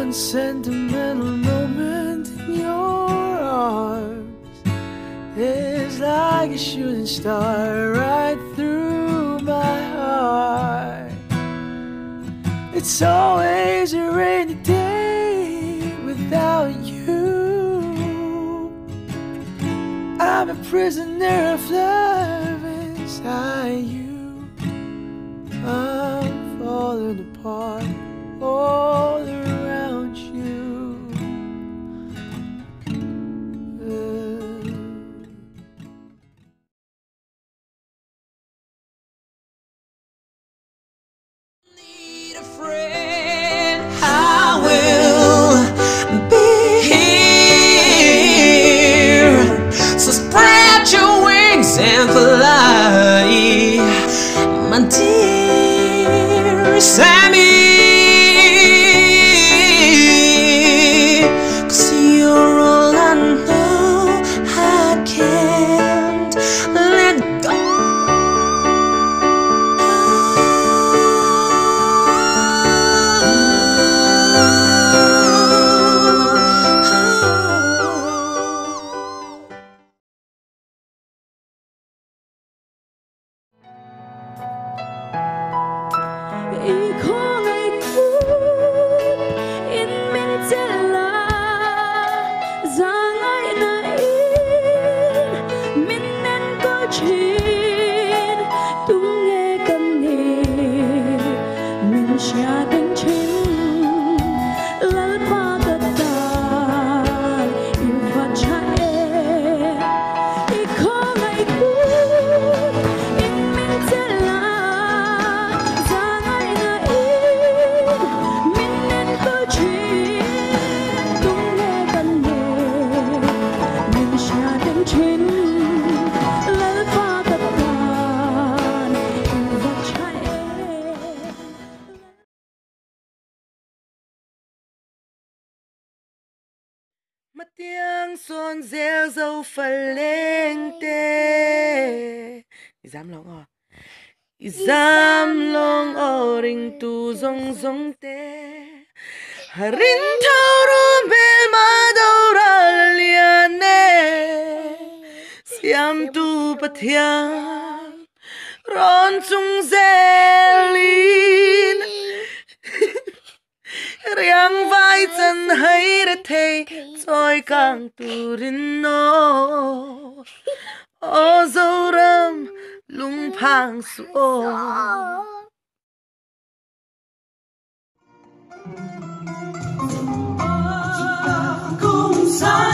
one sentimental moment in your arms is like a shooting star right through my heart. It's always a rainy day without you. I'm a prisoner of love inside you. I'm falling apart all around you. Need a friend, I will be here. So spread your wings and fly, my dear Sammy. Mặt tiếng xuân reo dâu phần lên tê Dám lòng à Dám lòng ở đình tu dòng dòng tê Harin thao ru bê ma đâu ra liền nê Siam tu bát thiang Ron chung dê linh Riang vai chân hay đã thấy Tôi càng tu rin nô Ô dâu râm lung phang suô Cùng xa